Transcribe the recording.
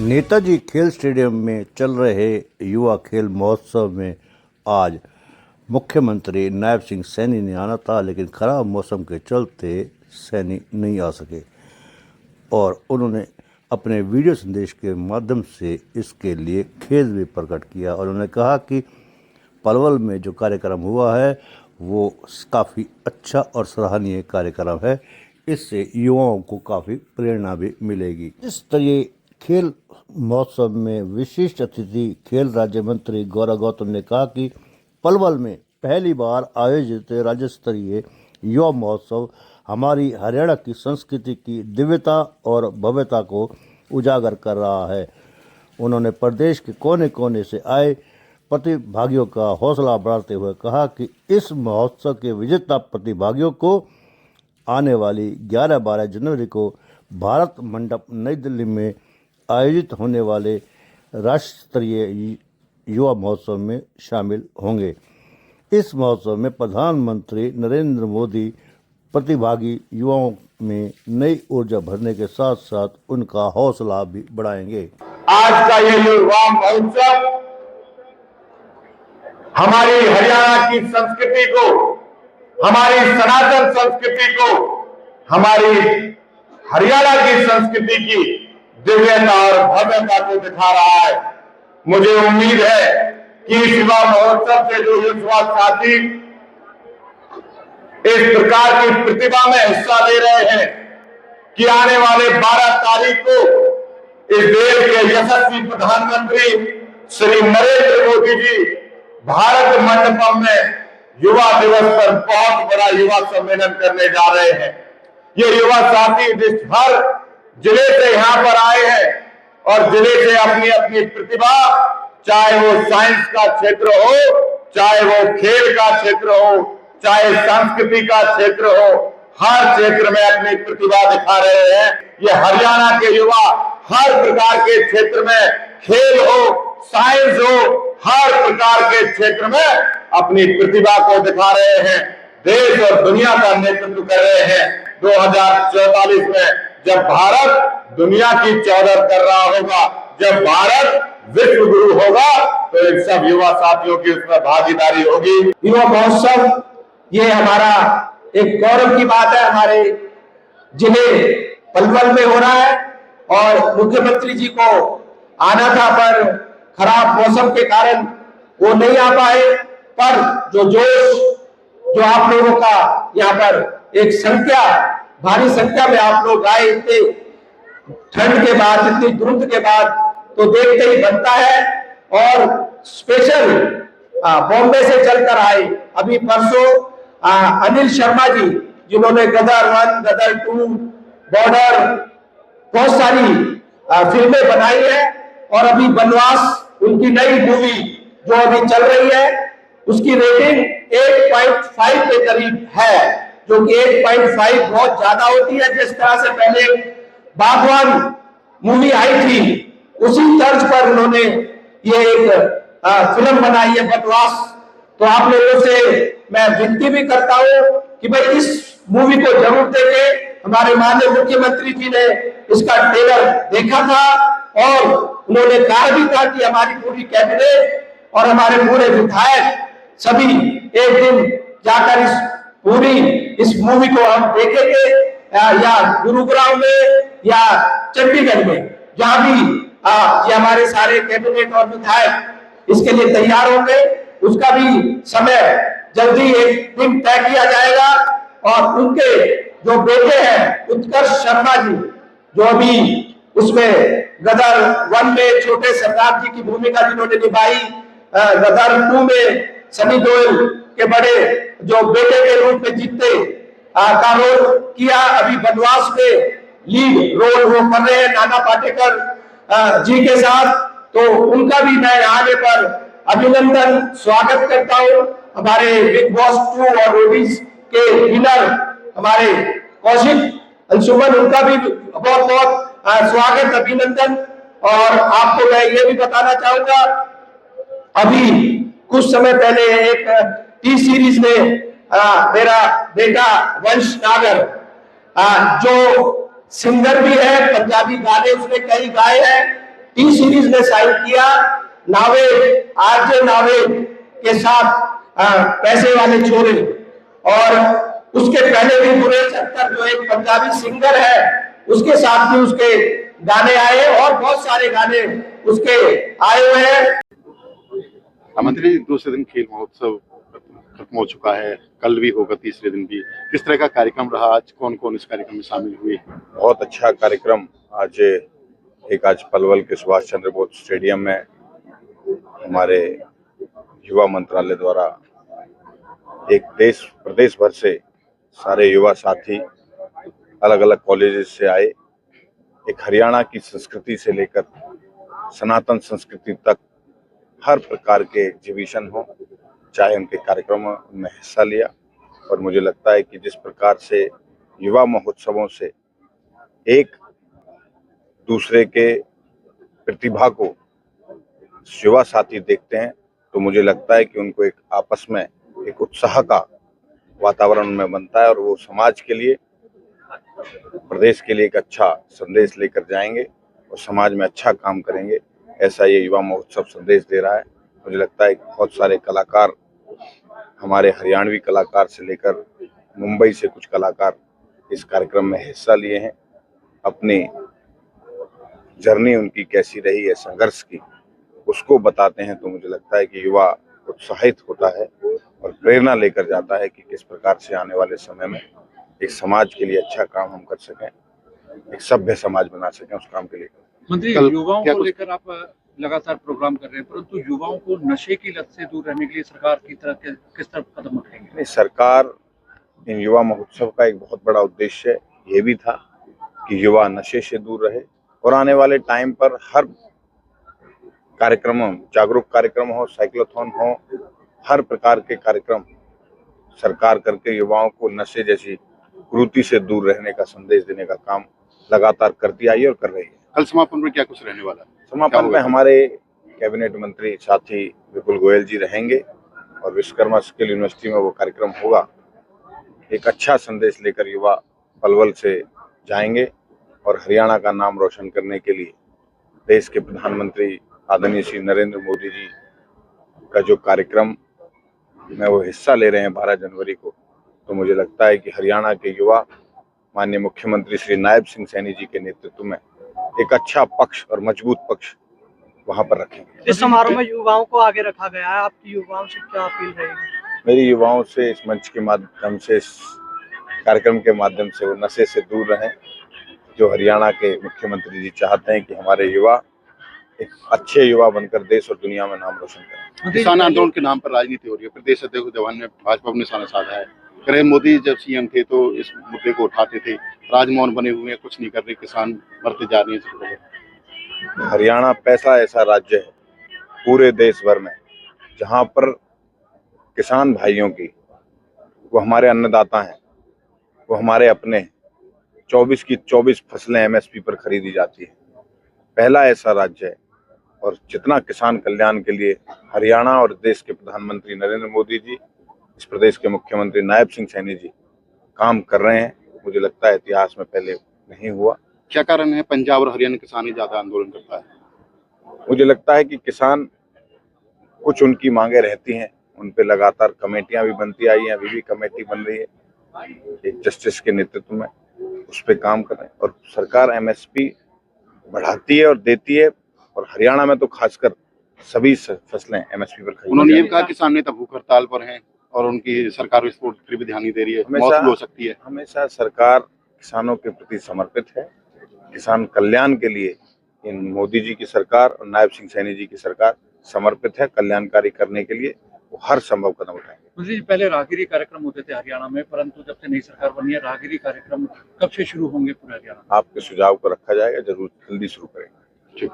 नेताजी खेल स्टेडियम में चल रहे युवा खेल महोत्सव में आज मुख्यमंत्री नायब सिंह सैनी ने आना था, लेकिन खराब मौसम के चलते सैनी नहीं आ सके और उन्होंने अपने वीडियो संदेश के माध्यम से इसके लिए खेद भी प्रकट किया और उन्होंने कहा कि पलवल में जो कार्यक्रम हुआ है वो काफ़ी अच्छा और सराहनीय कार्यक्रम है। इससे युवाओं को काफ़ी प्रेरणा भी मिलेगी। इस तरह खेल महोत्सव में विशिष्ट अतिथि खेल राज्य मंत्री गौरव गौतम ने कहा कि पलवल में पहली बार आयोजित राज्य स्तरीय युवा महोत्सव हमारी हरियाणा की संस्कृति की दिव्यता और भव्यता को उजागर कर रहा है। उन्होंने प्रदेश के कोने कोने से आए प्रतिभागियों का हौसला बढ़ाते हुए कहा कि इस महोत्सव के विजेता प्रतिभागियों को आने वाली 11-12 जनवरी को भारत मंडप नई दिल्ली में आयोजित होने वाले राष्ट्र स्तरीय युवा महोत्सव में शामिल होंगे। इस महोत्सव में प्रधानमंत्री नरेंद्र मोदी प्रतिभागी युवाओं में नई ऊर्जा भरने के साथ साथ उनका हौसला भी बढ़ाएंगे। आज का ये युवा महोत्सव हमारी हरियाणा की संस्कृति को, हमारी सनातन संस्कृति को, हमारी हरियाणा की संस्कृति की दिव्यता और भव्यता को दिखा रहा है। मुझे उम्मीद है कि इस युवा महोत्सव से जो युवा साथी इस प्रकार की प्रतिभा में हिस्सा ले रहे हैं कि आने वाले 12 तारीख को इस देश के यशस्वी प्रधानमंत्री श्री नरेंद्र मोदी जी भारत मंडपम में युवा दिवस पर बहुत बड़ा युवा सम्मेलन करने जा रहे हैं। ये युवा साथी हर जिले से यहाँ पर आए हैं और जिले से अपनी अपनी प्रतिभा, चाहे वो साइंस का क्षेत्र हो, चाहे वो खेल का क्षेत्र हो, चाहे संस्कृति का क्षेत्र हो, हर क्षेत्र में अपनी प्रतिभा दिखा रहे हैं। ये हरियाणा के युवा हर प्रकार के क्षेत्र में, खेल हो, साइंस हो, हर प्रकार के क्षेत्र में अपनी प्रतिभा को दिखा रहे हैं। देश और दुनिया का नेतृत्व कर रहे हैं। 2044 में जब भारत दुनिया की चौधर कर रहा होगा, जब भारत विश्व गुरु होगा, तो इन सब युवा साथियों की उसमें भागीदारी होगी। युवा महोत्सव ये हमारा एक गौरव की बात है। हमारे जिले पलवल में हो रहा है और मुख्यमंत्री जी को आना था, पर खराब मौसम के कारण वो नहीं आ पाए। पर जो जोश जो आप लोगों का यहाँ पर एक भारी संख्या में आप लोग आए, इतने ठंड के बाद, इतनी धुंध के बाद, तो देखते ही बनता है। और स्पेशल बॉम्बे से चलकर आए अभी परसों अनिल शर्मा जी, जिन्होंने गदर 1, गदर 2, बॉर्डर, बहुत सारी फिल्में बनाई है और अभी बनवास उनकी नई मूवी जो अभी चल रही है उसकी रेटिंग 8.5 के करीब है, जो कि 8.5 बहुत ज्यादा होती है। जिस तरह से पहले बागवान मूवी आई थी, उसी तर्ज पर उन्होंने ये एक फिल्म बनाई है बनवास। तो आप लोगों से मैं विनती भी करता हूं कि भाई इस मूवी को जरूर देखें। हमारे माननीय मुख्यमंत्री जी ने इसका ट्रेलर देखा था और उन्होंने कहा भी था कि हमारी पूरी कैबिनेट और हमारे पूरे विधायक सभी एक दिन जाकर इस मूवी को हम देखेंगे, या गुरुग्राम में या चंडीगढ़ में, जहां भी ये हमारे सारे कैबिनेट और विधायक इसके लिए तैयार होंगे। उसका भी समय जल्दी एक दिन तय किया जाएगा। और उनके जो बेटे हैं उत्कर्ष शर्मा जी, जो अभी उसमें गदर 1 में छोटे सरदार जी की भूमिका जिन्होंने निभाई, गदर 2 में सनी देओल के बड़े जो बेटे के रूप में जीते का रोल किया, अभी बनवास में लीड रोल वो कर रहे हैं नाना पाटेकर जी के साथ। तो उनका भी मैं आने पर अभिनंदन स्वागत करता हूं। हमारे बिग बॉस 2 और रोडीज के विनर हमारे कौशिक अंशुमन, उनका भी बहुत बहुत स्वागत, अभिनंदन। और आपको मैं ये भी बताना चाहूंगा, अभी कुछ समय पहले एक टी सीरीज में मेरा बेटा वंश नागर, जो सिंगर भी है, पंजाबी गाने उसने कई गाए हैं टी सीरीज ने साइन किया नावेद, आरजे नावेद के साथ पैसे वाले छोरे, और उसके पहले भी गुरेज अख्तर जो एक पंजाबी सिंगर है उसके साथ भी उसके गाने आए, और बहुत सारे गाने उसके आए हुए हैं। मंत्री, दूसरे दिन खेल महोत्सव खत्म हो चुका है, कल भी होगा तीसरे दिन भी। किस तरह का कार्यक्रम रहा आज? कौन कौन इस कार्यक्रम में शामिल हुए? बहुत अच्छा कार्यक्रम आज पलवल के सुभाष चंद्र बोस स्टेडियम में हमारे युवा मंत्रालय द्वारा एक प्रदेश भर से सारे युवा साथी अलग अलग कॉलेजेस से आए। एक हरियाणा की संस्कृति से लेकर सनातन संस्कृति तक हर प्रकार के एग्जीबिशन हो, चाहे उनके कार्यक्रमों में हिस्सा लिया। और मुझे लगता है कि जिस प्रकार से युवा महोत्सवों से एक दूसरे के प्रतिभा को युवा साथी देखते हैं, तो मुझे लगता है कि उनको एक आपस में एक उत्साह का वातावरण में बनता है, और वो समाज के लिए, प्रदेश के लिए एक अच्छा संदेश लेकर जाएंगे और समाज में अच्छा काम करेंगे। ऐसा ये युवा महोत्सव संदेश दे रहा है। मुझे लगता है कि बहुत सारे कलाकार, हमारे हरियाणवी कलाकार से लेकर मुंबई से कुछ कलाकार इस कार्यक्रम में हिस्सा लिए हैं। अपनी जर्नी उनकी कैसी रही है संघर्ष की, उसको बताते हैं। तो मुझे लगता है कि युवा उत्साहित होता है और प्रेरणा लेकर जाता है कि किस प्रकार से आने वाले समय में एक समाज के लिए अच्छा काम हम कर सकें, एक सभ्य समाज बना सकें। उस काम के लिए मंत्री, युवाओं को लेकर आप लगातार प्रोग्राम कर रहे हैं, परंतु युवाओं को नशे की लत से दूर रहने के लिए सरकार की तरफ किस तरफ कदम उठाएंगे? सरकार इन युवा महोत्सव का एक बहुत बड़ा उद्देश्य ये भी था कि युवा नशे से दूर रहे, और आने वाले टाइम पर हर कार्यक्रम, जागरूक कार्यक्रम हो, साइक्लोथॉन हो, हर प्रकार के कार्यक्रम सरकार करके युवाओं को नशे जैसी कुरीति से दूर रहने का संदेश देने का काम लगातार करती आई है और कर रही है। कल समापन में क्या कुछ रहने वाला है? समापन में हमारे कैबिनेट मंत्री साथी विपुल गोयल जी रहेंगे और विश्वकर्मा स्किल यूनिवर्सिटी में वो कार्यक्रम होगा। एक अच्छा संदेश लेकर युवा पलवल से जाएंगे और हरियाणा का नाम रोशन करने के लिए देश के प्रधानमंत्री आदरणीय श्री नरेंद्र मोदी जी का जो कार्यक्रम में वो हिस्सा ले रहे हैं 12 जनवरी को, तो मुझे लगता है कि हरियाणा के युवा माननीय मुख्यमंत्री श्री नायब सिंह सैनी जी के नेतृत्व में एक अच्छा पक्ष और मजबूत पक्ष वहां पर रखेंगे। इस समारोह में युवाओं को आगे रखा गया है, आपकी युवाओं से क्या अपील रहेगी? मेरी युवाओं से इस मंच के माध्यम से, इस कार्यक्रम के माध्यम से वो नशे से दूर रहें, जो हरियाणा के मुख्यमंत्री जी चाहते हैं कि हमारे युवा एक अच्छे युवा बनकर देश और दुनिया में नाम रोशन करें। किसान आंदोलन के नाम पर राजनीति हो रही है। प्रदेश अध्यक्ष देवान ने भाजपा पर निशाना साधा है। कह मोदी जब सीएम थे तो इस मुद्दे को उठाते थे, राजमोहन बने हुए हैं, कुछ नहीं कर रहे, किसान मरते जा रहे हैं। हरियाणा पैसा ऐसा राज्य है पूरे देश भर में जहां पर किसान भाइयों की, वो हमारे अन्नदाता हैं, वो हमारे अपने 24 की 24 फसलें एमएसपी पर खरीदी जाती है। पहला ऐसा राज्य है, और जितना किसान कल्याण के लिए हरियाणा और देश के प्रधानमंत्री नरेंद्र मोदी जी, इस प्रदेश के मुख्यमंत्री नायब सिंह सैनी जी काम कर रहे हैं, मुझे लगता है इतिहास में पहले नहीं हुआ। क्या कारण है पंजाब और हरियाणा किसान ही ज्यादा आंदोलन करता है? मुझे लगता है कि किसान, कुछ उनकी मांगे रहती हैं, उन पे लगातार कमेटियां भी बनती आई हैं, अभी भी कमेटी बन रही है एक जस्टिस के नेतृत्व में, उस पर काम कर रहे हैं। और सरकार एमएसपी बढ़ाती है और देती है, और हरियाणा में तो खासकर सभी फसलें एमएसपी पर खरीदी। उन्होंने ये कहा किसान नेता भूख हड़ताल पर हैं और उनकी सरकार इस पर फिर भी ध्यान नहीं दे रही है, मौत भी हो सकती है। हमेशा सरकार किसानों के प्रति समर्पित है, किसान कल्याण के लिए इन मोदी जी की सरकार और नायब सिंह सैनी जी की सरकार समर्पित है। कल्याणकारी करने के लिए वो हर संभव कदम उठाएंगे। जी, पहले राहगिरी कार्यक्रम होते थे हरियाणा में, परंतु जब से नई सरकार बनी है, राहगिरी कार्यक्रम कब से शुरू होंगे पूरे हरियाणा? आपके सुझाव को रखा जाएगा, जरूर जल्दी शुरू करेंगे। ठीक।